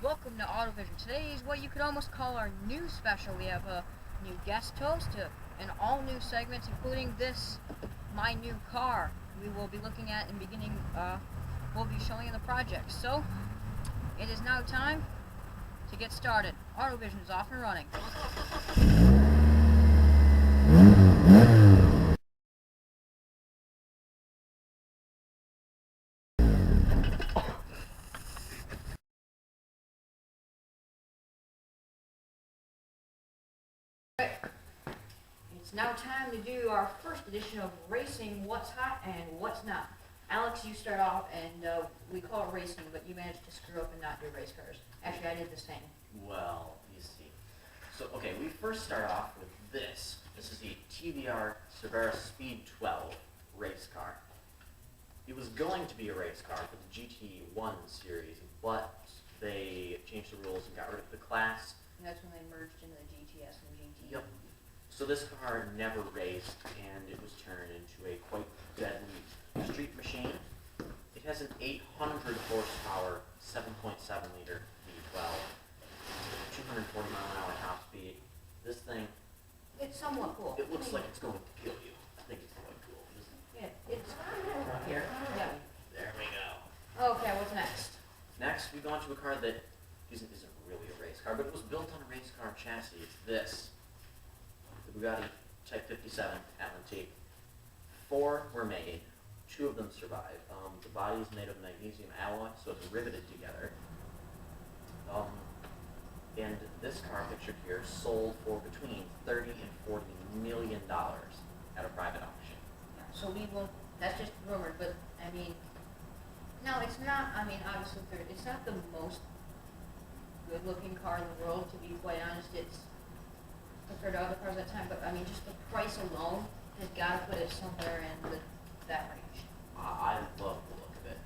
welcome to Autovision. Today is what you could almost call our new special. We have a new guest host, and all new segments, including this, my new car. We will be looking at and we'll be showing you the project. So, it is now time to get started. Autovision is off and running. It's now time to do our first edition of Racing What's Hot and What's Not. Alex, you start off, and we call it racing, but you managed to screw up and not do race cars. Actually, I did the same. Well, you see. So, okay, we first start off with this. This is the TVR Cervera Speed 12 race car. It was going to be a race car for the GT1 series, but they changed the rules and got rid of the class. And that's when they merged into the GTS and GT. Yep. So this car never raced, and it was turned into a quite deadly street machine. It has an 800 horsepower, 7.7 liter V12, 240 mile an hour top speed. This thing, It's somewhat cool. it looks like it's going to kill you. I think it's quite cool. Yeah, it's Right here. yeah. There we go. Okay, what's next? Next, we go on to a car that isn't really a race car, but it was built on a race car chassis. It's this. The Bugatti Type 57 Atlantique. 4 were made. 2 of them survived. The body is made of magnesium alloy, so it's riveted together. And this car pictured here sold for between $30 and $40 million at a private auction. Yeah, so we will. That's just rumored, but I mean, no, it's not. I mean, obviously, it's not the most good-looking car in the world. To be quite honest, it's compared to other cars at the time. But I mean, just the price alone has got to put it somewhere in that range. I love the look of it.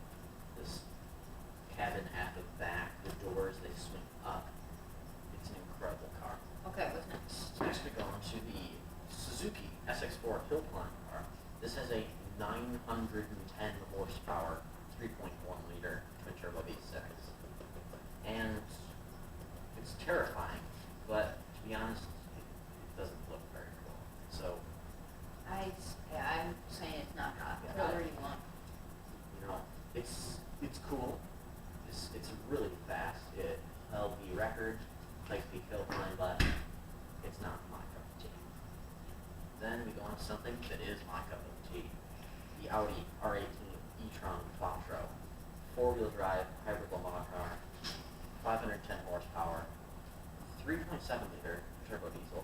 This cabin at the back, the doors, they swing up. It's an incredible car. Okay, what's next? Next we go on to the Suzuki SX4 Hill Climb car. This has a 910 horsepower, 3.1 liter twin turbo V6. And it's terrifying, but to be honest, it doesn't look very cool. So, I'm saying it's not hot. Yeah, Whatever you want. you know, it's cool. It's really fast. It held the record, like the hill climb, but it's not my cup of tea. Then we go on to something that is my cup of tea. The Audi R18 e-tron Quattro, 4-wheel drive hybrid Le Mans car, 510 horsepower, 3.7 liter turbo diesel.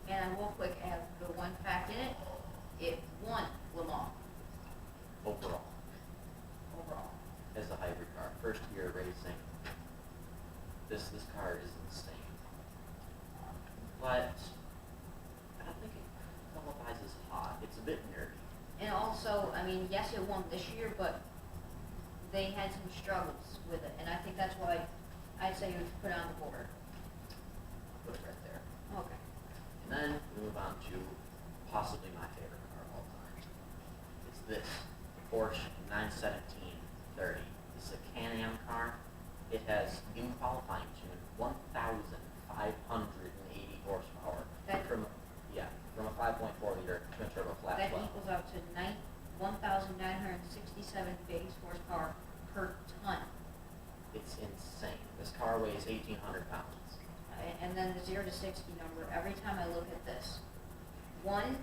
And I will quick add the one fact in it. It won Le Mans Overall, overall. as a hybrid car, first year racing. This car is insane. But I don't think it qualifies as hot. It's a bit nerdy. And also, I mean, yes, it won this year, but they had some struggles with it, and I think that's why I'd say it was put on the board. Put it right there. Okay. And then we move on to possibly my favorite car of all time. It's this Porsche 917-30. This is a Can-Am car. It has, in qualifying tune, 1,580 horsepower. From a 5.4 liter twin turbo flat That 12. equals up to 1,967 base horsepower per ton. It's insane. This car weighs 1,800 pounds. And then the 0 to 60 number, every time I look at this, 1.9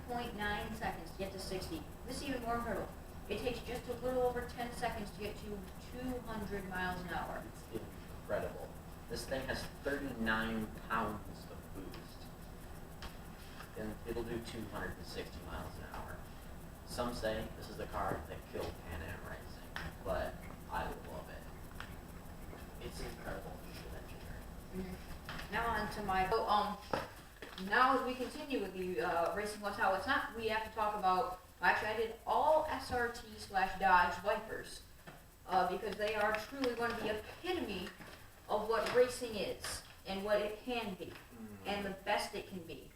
seconds to get to 60. This is even more incredible. It takes just a little over 10 seconds to get to 200 miles an hour. It's incredible. This thing has 39 pounds of boost. And it'll do 260 miles an hour. Some say this is the car that killed Pan Am racing, but I love it. It's incredible piece of engineering. Now on to my, now as we continue with the Racing What's Hot, What's Not, we have to talk about, actually I did all SRT/Dodge Vipers, because they are truly one of the epitome of what racing is, and what it can be, and the best it can be.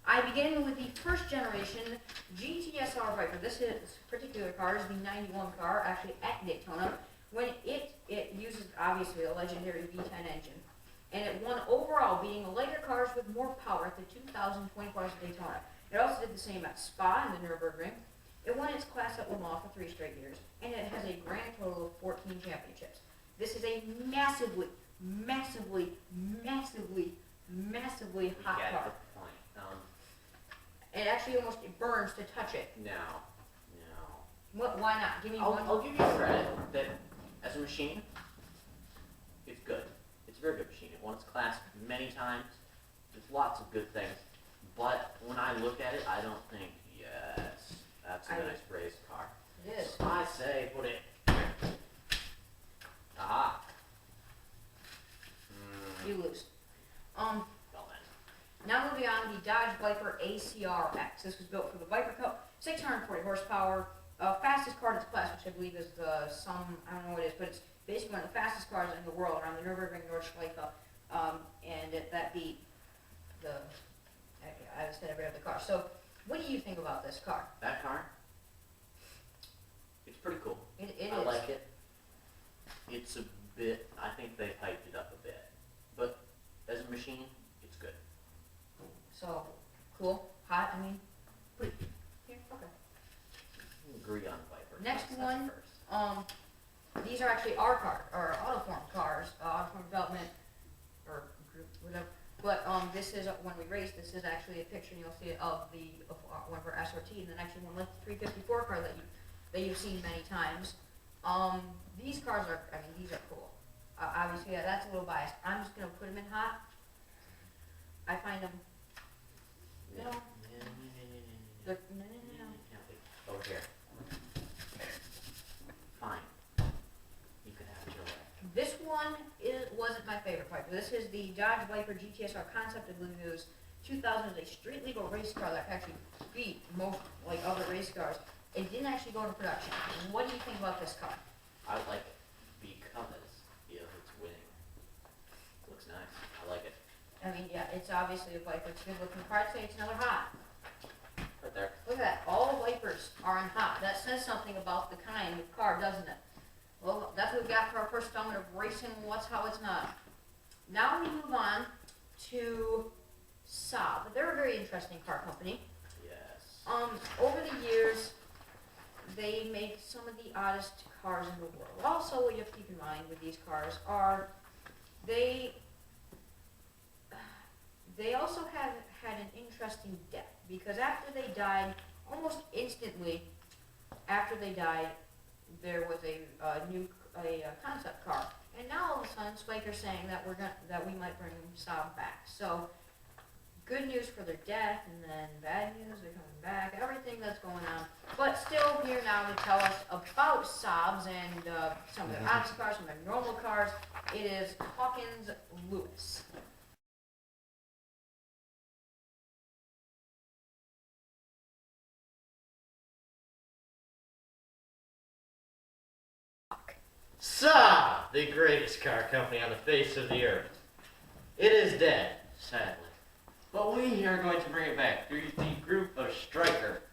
I begin with the first generation GTSR Viper. This particular car is the 91 car, actually at Daytona, when it uses obviously a legendary V10 engine. and it won overall, beating the lighter cars with more power at the 2024 at Daytona. It also did the same at Spa and the Nürburgring. It won its class at Le Mans for 3 straight years, and it has a grand total of 14 championships. This is a massively, massively, massively, massively hot get car. the point. It actually almost burns to touch it. No. What? Why not? Give me one. I'll give you credit that as a machine, it's good. It's a very good machine. It won its class many times. There's lots of good things. But when I look at it, I don't think, yes, that's a nice race car. It is. So I say put it. Aha. You lose. Well then. Now moving on, the Dodge Viper ACRX. This was built for the Viper Cup, 640 horsepower, fastest car in its class, which I believe is I don't know what it is, but it's basically one of the fastest cars in the world around the Nürburgring Nordschleife, and that beat I said every other car. So, what do you think about this car? That car? It's pretty cool. It I is. like it. It's a bit, I think they've hyped it up a bit. But as a machine, it's good. So, cool, hot, I mean, pretty, yeah, okay. I agree on Viper. Next That's one, first. these are actually our car, or Autoform cars, Autoform Development, or group, whatever. But this is, when we race, this is actually a picture, and you'll see it, of one of our SRT, and then actually one like the 354 car that you've seen many times. These cars are, these are cool. Obviously, yeah, that's a little biased. I'm just gonna put them in hot. I find them, you know, they're, no. Over here. Fine. You can have it your way. This one wasn't my favorite Viper. This is the Dodge Viper GTSR concept. I believe it was 2000. It was a street legal race car that actually beat most other race cars. It didn't actually go into production. What do you think about this car? I like it because it's winning. It looks nice. I like it. Yeah, it's obviously a Viper. It's a good looking car. I'd say it's another hot. Right there. Look at that. All Vipers are in hot. That says something about the kind of car, doesn't it? Well, that's what we got for our first installment of Racing What's How It's Not. Now we move on to Saab. They're a very interesting car company. Yes. Over the years, they make some of the oddest cars in the world. Also, what you have to keep in mind with these cars are they also have had an interesting death, because after they died, almost instantly after they died, there was a concept car, and now all of a sudden, Spiker's saying that we might bring Saab back. So, good news for their death, and then bad news, they're coming back, everything that's going on. But still here now to tell us about Saabs and some of their oddest cars, some of their normal cars, it is Hawkins Lewis. Saab, the greatest car company on the face of the earth. It is dead, sadly. But we here are going to bring it back through the group of Stryker.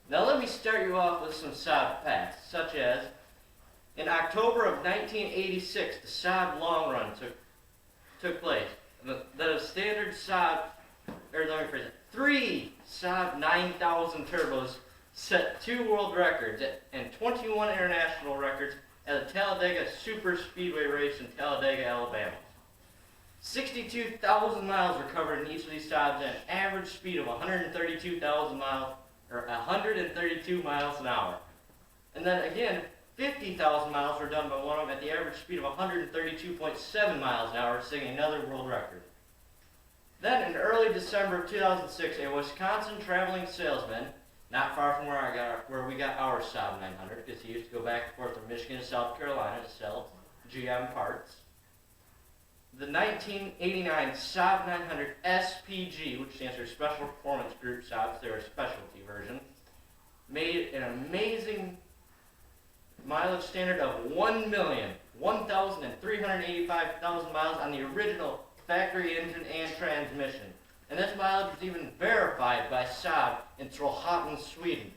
Now let me start you off with some Saab facts, such as, in October of 1986, the Saab Long Run took place. The standard Saab, or let me phrase it, 3 Saab 9000 turbos set 2 world records and 21 international records at the Talladega Super Speedway race in Talladega, Alabama. 62,000 miles were covered in each of these Saabs at an average speed of 132,000 miles, or 132 miles an hour. And then again, 50,000 miles were done by one of them at the average speed of 132.7 miles an hour, setting another world record. Then in early December of 2006, a Wisconsin traveling salesman, not far from where we got our Saab 900, because he used to go back and forth from Michigan to South Carolina to sell GM parts. The 1989 Saab 900 SPG, which stands for Special Performance Group Saabs, they were a specialty version, made an amazing mileage standard of 1,385,000 miles on the original factory engine and transmission. And this mileage was even verified by Saab in Trollhättan, Sweden.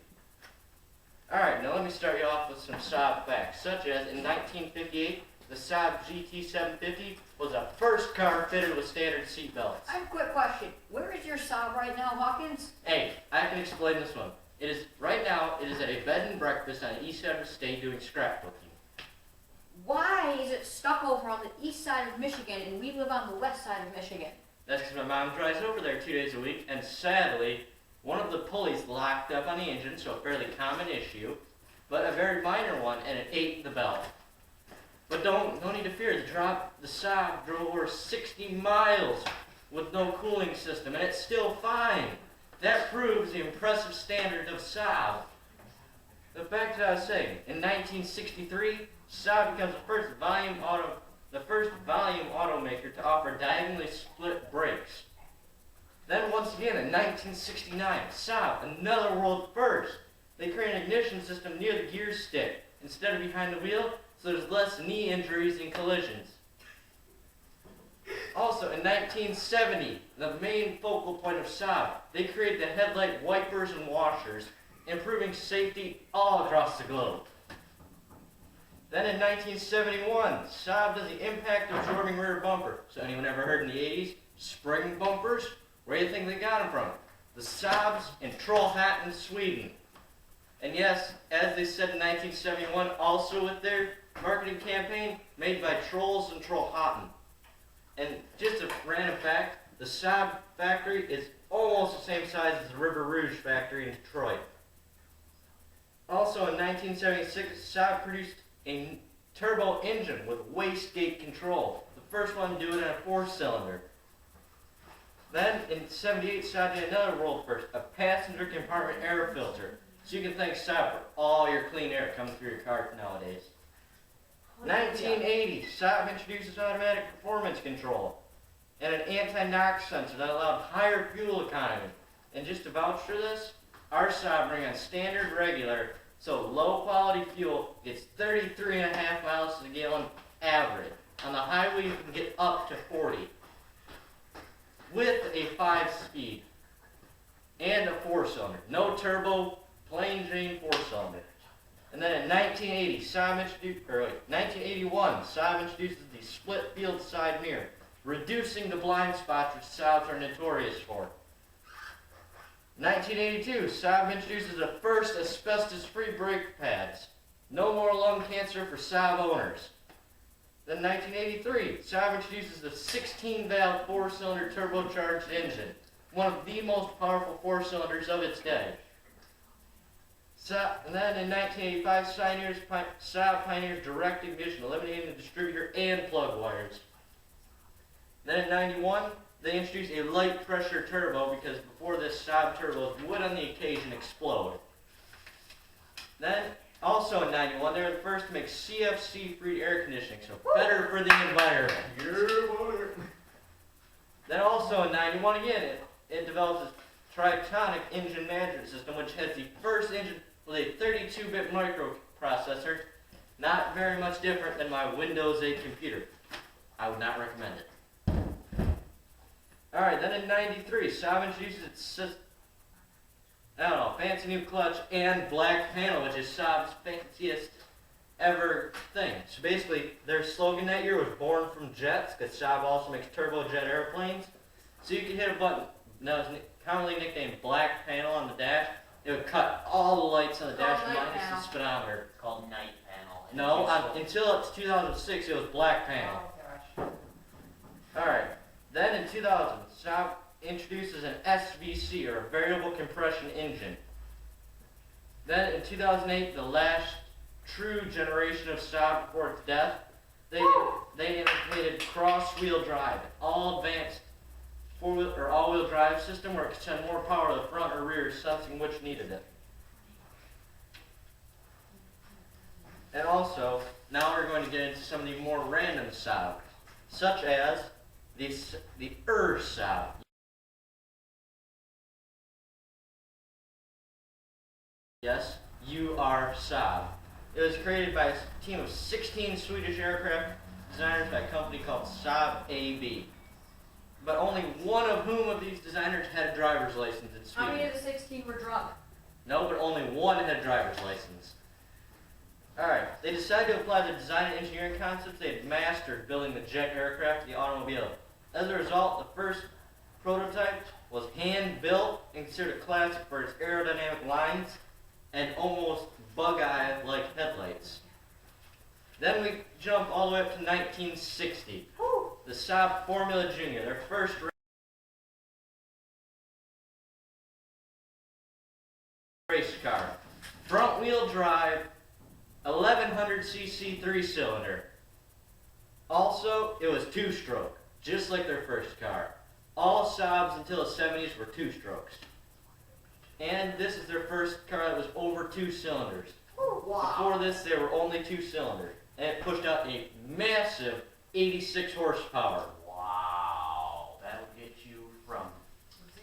Alright, now let me start you off with some Saab facts, such as in 1958, the Saab GT750 was the first car fitted with standard seat belts. I have a quick question. Where is your Saab right now, Hawkins? Hey, I can explain this one. It is right now. It is at a bed and breakfast on the east side of the state doing scrapbooking. Why is it stuck over on the east side of Michigan and we live on the west side of Michigan? That's because my mom drives over there 2 days a week, and sadly, one of the pulleys locked up on the engine, so a fairly common issue, but a very minor one, and it ate the belt. But don't need to fear. The Saab drove over 60 miles with no cooling system, and it's still fine. That proves the impressive standard of Saab. But back to what I was saying. In 1963, Saab becomes the first volume automaker to offer diagonally split brakes. Then once again in 1969, Saab, another world first. They create an ignition system near the gear stick instead of behind the wheel, so there's less knee injuries and collisions. Also in 1970, the main focal point of Saab, they created the headlight wipers and washers, improving safety all across the globe. Then in 1971, Saab does the impact absorbing rear bumper. So anyone ever heard in the 80s, spring bumpers? Where do you think they got them from? The Saabs in Trollhättan, Sweden. And yes, as they said in 1971, also with their marketing campaign, made by Trolls in Trollhättan. And just a random fact, the Saab factory is almost the same size as the River Rouge factory in Detroit. Also in 1976, Saab produced a turbo engine with wastegate control. The first one to do it in a 4-cylinder. Then in 78, Saab did another world first, a passenger compartment air filter. So you can thank Saab for all your clean air coming through your car nowadays. 1980, Saab introduces automatic performance control and an anti-knock sensor that allowed higher fuel economy. And just to vouch for this, our Saab ran on standard regular, so low quality fuel gets 33.5 miles to the gallon average. On the highway you can get up to 40. With a 5-speed and a 4-cylinder. No turbo, plain Jane 4-cylinder. And then in 1981, Saab introduces the split field side mirror, reducing the blind spots which Saabs are notorious for. 1982, Saab introduces the first asbestos-free brake pads. No more lung cancer for Saab owners. Then 1983, Saab introduces the 16-valve 4-cylinder turbocharged engine, one of the most powerful 4-cylinders of its day. And then in 1985, Saab pioneers direct ignition, eliminating the distributor and plug wires. Then in 91, they introduced a light pressure turbo because before this, Saab turbos would on the occasion explode. Then, also in 91, they were the first to make CFC-free air conditioning, so better for the environment. Then also in 91 again, it develops a Tritonic engine management system, which has the first engine with a 32-bit microprocessor, not very much different than my Windows 8 computer. I would not recommend it. Alright, then in 93, Saab introduces its fancy new clutch and black panel, which is Saab's fanciest ever thing. So basically, their slogan that year was born from jets, because Saab also makes turbojet airplanes. So you could hit a button that was commonly nicknamed black panel on the dash. It would cut all the lights on the dash minus the speedometer. Called night panel. No, until 2006 it was black panel. Oh, gosh. Alright, then in 2000, Saab introduces an SVC, or a variable compression engine. Then in 2008, the last true generation of Saab before its death, they implemented cross-wheel drive, all advanced four-wheel or all-wheel drive system where it could send more power to the front or rear, sensing which needed it. And also, now we're going to get into some of the more random Saab, such as the Saab. Yes, you are Saab. It was created by a team of 16 Swedish aircraft designers by a company called Saab AB. But only one of whom of these designers had a driver's license in Sweden. How many of the 16 were drunk? No, but only one had a driver's license. Alright, they decided to apply the design and engineering concepts they had mastered building the jet aircraft to the automobile. As a result, the first prototype was hand-built and considered a classic for its aerodynamic lines and almost bug-eye like headlights. Then we jump all the way up to 1960. The Saab Formula Junior, their first race car. Front-wheel drive, 1100cc 3-cylinder. Also, it was two-stroke, just like their first car. All Saabs until the 70s were two-strokes. And this is their first car that was over 2 cylinders. Wow. Before this, they were only 2 cylinders. And it pushed out a massive 86 horsepower. Wow, that'll get you from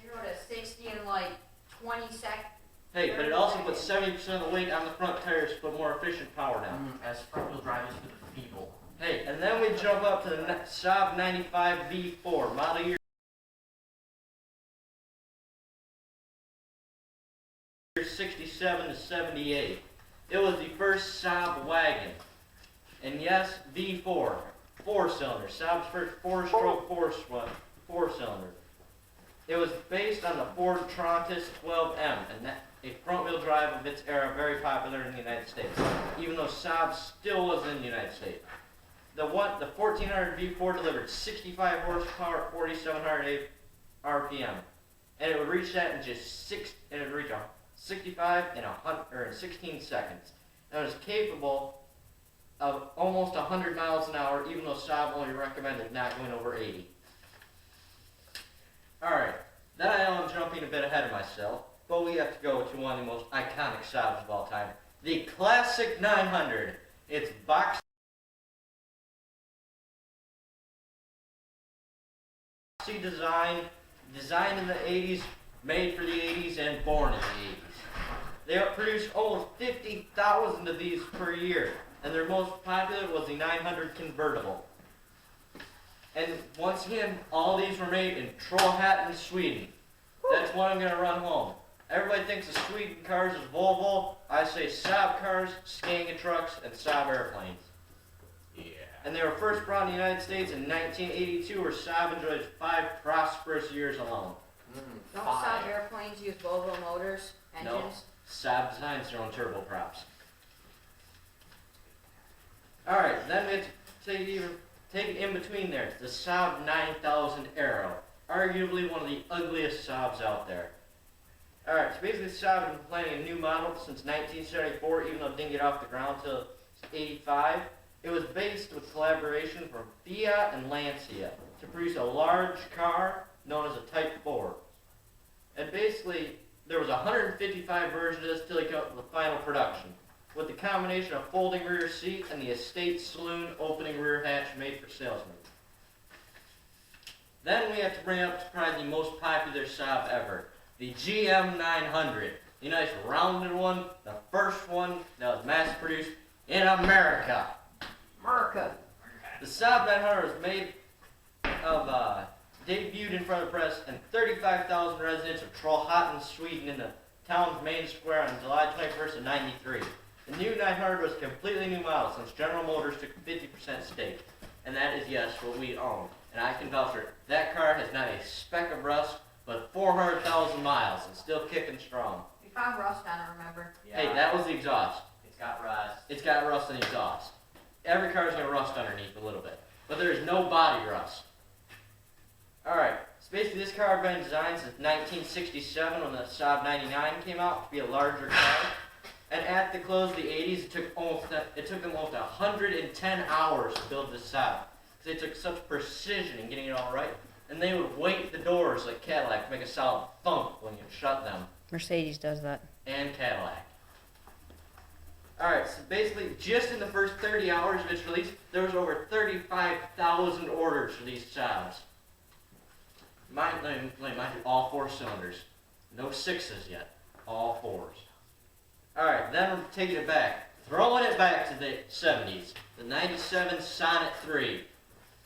0 to 60 in like 20 seconds. Hey, but it also puts 70% of the weight on the front tires to put more efficient power down. as front-wheel drive is for the feeble. Hey, and then we jump up to the Saab 95 V4, model year 67 to 78. It was the first Saab wagon. And yes, V4, 4-cylinder. Saab's first 4-stroke 4-cylinder. It was based on the Ford Trontis 12M, and that a front-wheel drive of its era, very popular in the United States, even though Saab still wasn't in the United States. The 1400 V4 delivered 65 horsepower at 4,708 RPM, and it would reach that in just 65 in 16 seconds. And it was capable of almost 100 miles an hour, even though Saab only recommended not going over 80. Alright, then I know I'm jumping a bit ahead of myself, but we have to go to one of the most iconic Saabs of all time. The classic 900. It's boxy design, designed in the 80s, made for the 80s, and born in the 80s. They produced almost 50,000 of these per year, and their most popular was the 900 convertible. And once again, all these were made in Trollhättan, Sweden. That's what I'm going to run home. Everybody thinks of Sweden cars as Volvo. I say Saab cars, Scania trucks, and Saab airplanes. Yeah. And they were first brought to the United States in 1982, where Saab enjoyed 5 prosperous years alone. Don't Saab airplanes use Volvo motors, engines? No, Saab designs their own turboprops. Alright, then we have to take it in between there. The Saab 9000 Aero. Arguably one of the ugliest Saabs out there. Alright, so basically Saab has been planning a new model since 1974, even though it didn't get off the ground until 85. It was based with collaboration from Fiat and Lancia to produce a large car known as a Type 4. And basically, there was 155 versions of this till it got to the final production, with the combination of folding rear seat and the estate saloon opening rear hatch made for salesmen. Then we have to bring up probably the most popular Saab ever, the GM 900. The nice rounded one, the first one that was mass produced in America. America. The Saab 900 was made of, debuted in front of the press and 35,000 residents of Trollhättan, Sweden in the town's main square on July 21st of 93. The new 900 was a completely new model since General Motors took a 50% stake. And that is, yes, what we own. And I can vouch for it. That car has not a speck of rust, but 400,000 miles and still kicking strong. We found rust on it, remember? Yeah. Hey, that was the exhaust. It's got rust. It's got rust in the exhaust. Every car's going to rust underneath a little bit. But there is no body rust. Alright, so basically this car had been designed since 1967 when the Saab 99 came out to be a larger car. And at the close of the 80s, it took them almost 110 hours to build this Saab. Because they took such precision in getting it all right. And they would weight the doors like Cadillac to make a solid thump when you shut them. Mercedes does that. And Cadillac. Alright, so basically, just in the first 30 hours of its release, there was over 35,000 orders for these Saabs. Mind you, all 4 cylinders. No 6s yet. All 4s. Alright, then we're taking it back. Throwing it back to the 70s. The 97 Sonnet 3.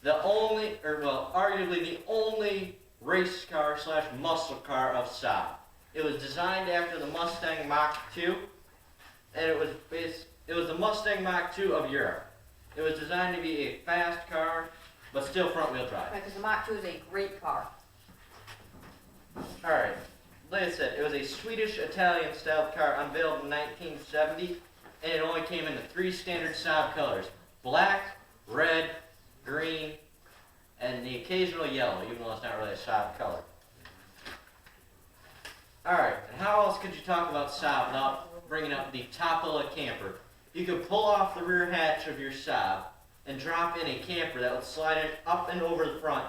The only, arguably the only race car slash muscle car of Saab. It was designed after the Mustang Mach 2. And it was It was the Mustang Mach 2 of Europe. It was designed to be a fast car, but still front-wheel drive. Right, because the Mach 2 is a great car. Alright, like I said, it was a Swedish-Italian styled car unveiled in 1970, and it only came in the 3 standard Saab colors: black, red, green, and the occasional yellow, even though it's not really a Saab color. Alright, and how else could you talk about Saab without bringing up the Topola camper? You could pull off the rear hatch of your Saab and drop in a camper that would slide in up and over the front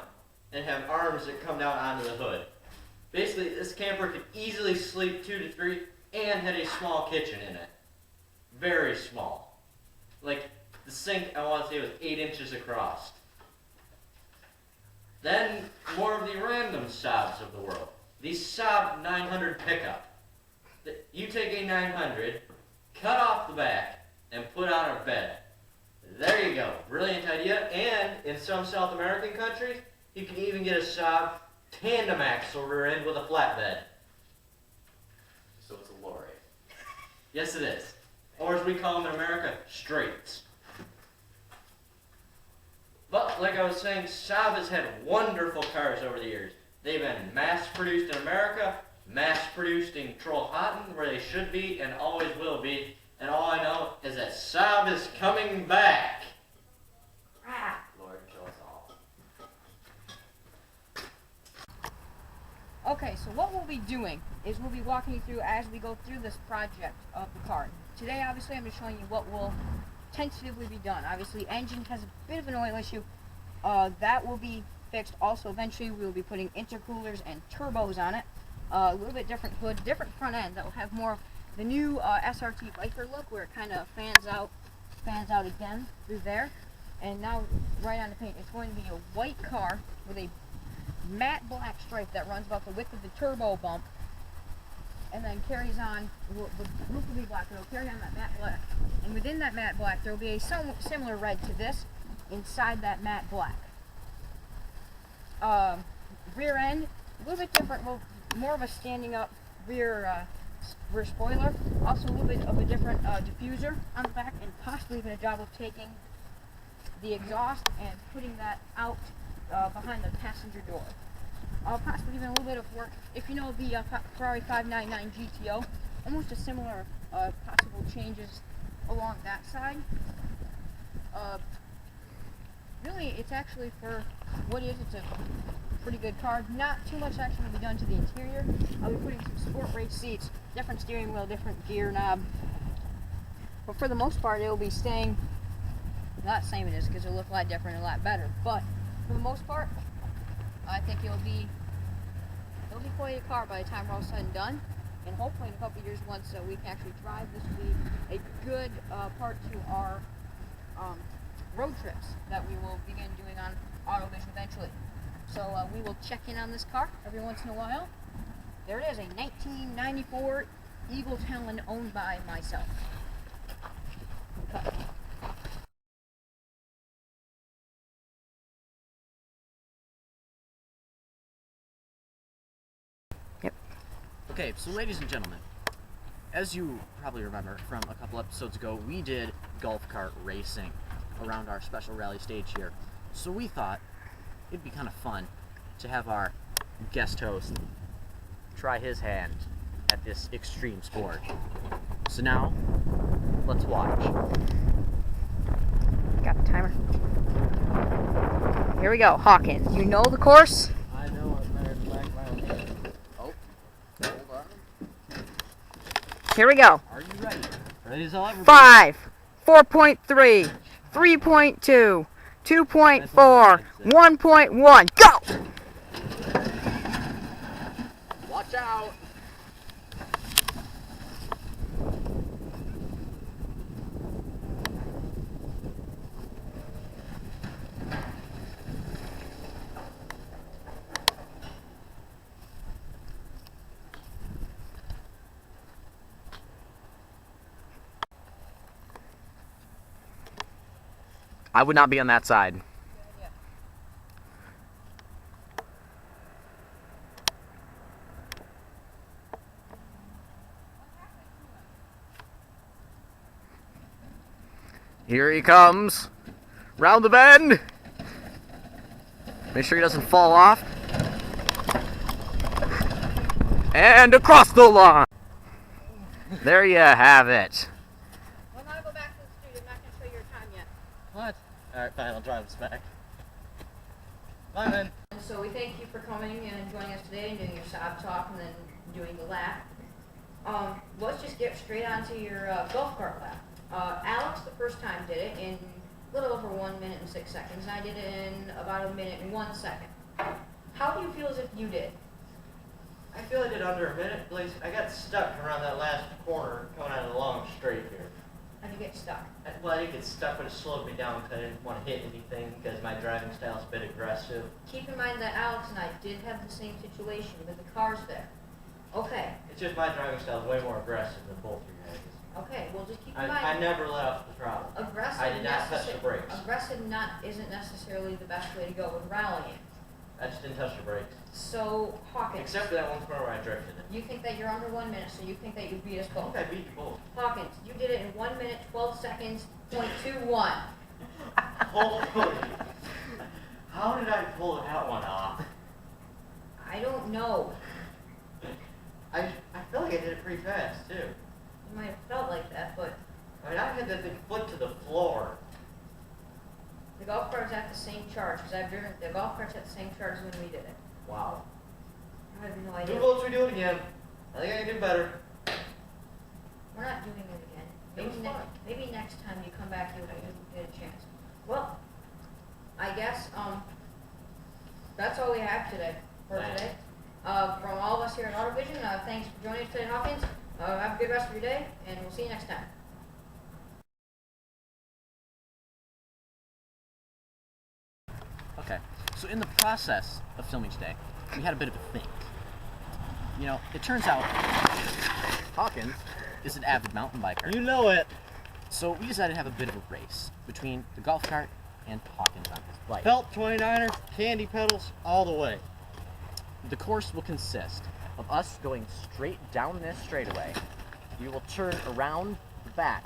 and have arms that come down onto the hood. Basically, this camper could easily sleep 2 to 3 and had a small kitchen in it. Very small. Like, the sink, I want to say, was 8 inches across. Then, more of the random Saabs of the world. The Saab 900 pickup. You take a 900, cut off the back, and put on a bed. There you go. Brilliant idea. And in some South American countries, you can even get a Saab tandem axle rear end with a flatbed. So it's a lorry. Yes, it is. Or as we call them in America, straights. But like I was saying, Saab has had wonderful cars over the years. They've been mass-produced in America, mass-produced in Trollhättan, where they should be and always will be. And all I know is that Saab is coming back. Lord, kill us all. Okay, so what we'll be doing is we'll be walking you through as we go through this project of the car. Today, obviously, I'm just showing you what will tentatively be done. Obviously, engine has a bit of an oil issue. That will be fixed. Also, eventually, we will be putting intercoolers and turbos on it. A little bit different hood, different front end that will have more of the new SRT Viper look, where it kind of fans out again through there. And now, right on the paint, it's going to be a white car with a matte black stripe that runs about the width of the turbo bump, and then carries on. The roof will be black. It'll carry on that matte black, and within that matte black, there will be a similar red to this inside that matte black. Rear end, a little bit different, more of a standing up rear spoiler. Also a little bit of a different diffuser on the back, and possibly even a job of taking the exhaust and putting that out behind the passenger door. Possibly even a little bit of work, if you know the Ferrari 599 GTO, almost a similar possible changes along that side. Really, it's actually, for what it is, it's a pretty good car. Not too much action will be done to the interior. I'll be putting some sport race seats, different steering wheel, different gear knob. But for the most part, it will be staying, not the same it is, because it'll look a lot different and a lot better. But for the most part, I think it'll be quite a car by the time we're all said and done. And hopefully in a couple of years, once we can actually drive, this will be a good part to our road trips that we will begin doing on Autovision eventually. So we will check in on this car every once in a while. There it is, a 1994 Eagle Talon owned by myself. Okay. Okay, so ladies and gentlemen, as you probably remember from a couple episodes ago, we did golf cart racing around our special rally stage here. So we thought it'd be kind of fun to have our guest host try his hand at this extreme sport. So now, let's watch. Got the timer. Here we go, Hawkins. You know the course? I know it's better than Black Mountain. Oh, hold on. Here we go. Are you ready? Ready as I'll ever be. 5, 4.3, 3.2, 2.4, 1.1, go! Watch out! I would not be on that side. Here he comes. Round the bend. Make sure he doesn't fall off. And across the line. There you have it. Well, now go back to the studio. I'm not going to show your time yet. What? Alright, fine, I'll drive this back. Bye, then. And so we thank you for coming and joining us today and doing your Saab talk and then doing the lap. Let's just get straight onto your golf cart lap. Alex the first time did it in a little over 1 minute and 6 seconds, and I did it in about 1 minute and 1 second. How do you feel as if you did? I feel I did under a minute, please. I got stuck around that last corner coming out of the long straight here. How do you get stuck? Well, I didn't get stuck, but it slowed me down because I didn't want to hit anything because my driving style is a bit aggressive. Keep in mind that Alex and I did have the same situation with the cars there. Okay. It's just my driving style is way more aggressive than both of you guys. Okay, well just keep in mind. I never let off the throttle. Aggressive I did not touch the brakes. Aggressive isn't necessarily the best way to go with rallying. I just didn't touch the brakes. So, Hawkins. Except for that one corner where I drifted it. You think that you're under 1 minute, so you think that you beat us I both. think I beat you both. Hawkins, you did it in 1 minute, 12 seconds, .21. Holy. How did I pull that one off? I don't know. I feel like I did it pretty fast, too. You might have felt like that, but I mean, I had that thing foot to the floor. the golf cart's at the same charge, because I've driven the golf cart's at the same charge as when we did it. Wow. I have no Who idea. votes we do it again? I think I can do better. We're not doing it again. It was fun. Maybe next time you come back, you'll get a chance. Well, I guess that's all we have today for Thanks. today. From all of us here at Autovision, thanks for joining us today, Hawkins. Have a good rest of your day, and we'll see you next time. Okay, so in the process of filming today, we had a bit of a think. You know, it turns out Hawkins is an avid mountain biker. You know it. So we decided to have a bit of a race between the golf cart and Hawkins on his bike. Felt 29er, candy pedals, all the way. The course will consist of us going straight down this straightaway. We will turn around the back,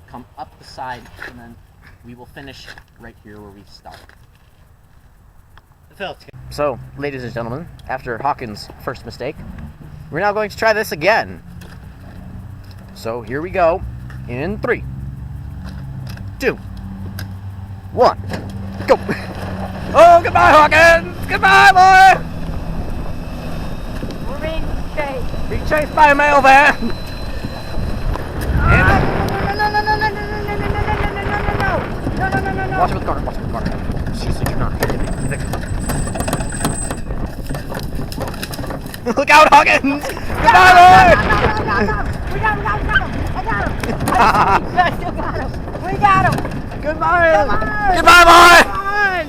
come up the side, and then we will finish right here where we started. It felt So, ladies and gentlemen, after Hawkins' first mistake, we're now going to try this again. So here we go, in 3, 2, 1, go! Oh, goodbye, Hawkins! Goodbye, boy! We're being chased. Being chased by a mail van! Watch with the car, watch with the car. Seriously, do not hit me. Look out, Hawkins! Goodbye, boy! We got him! I still got him! We got him! Goodbye! Come on! Goodbye, boy! Come on!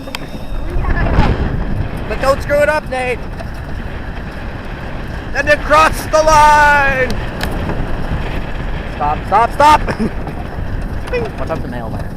We got him! But don't screw it up, Nate! And across the line! Stop! Watch out the mail van.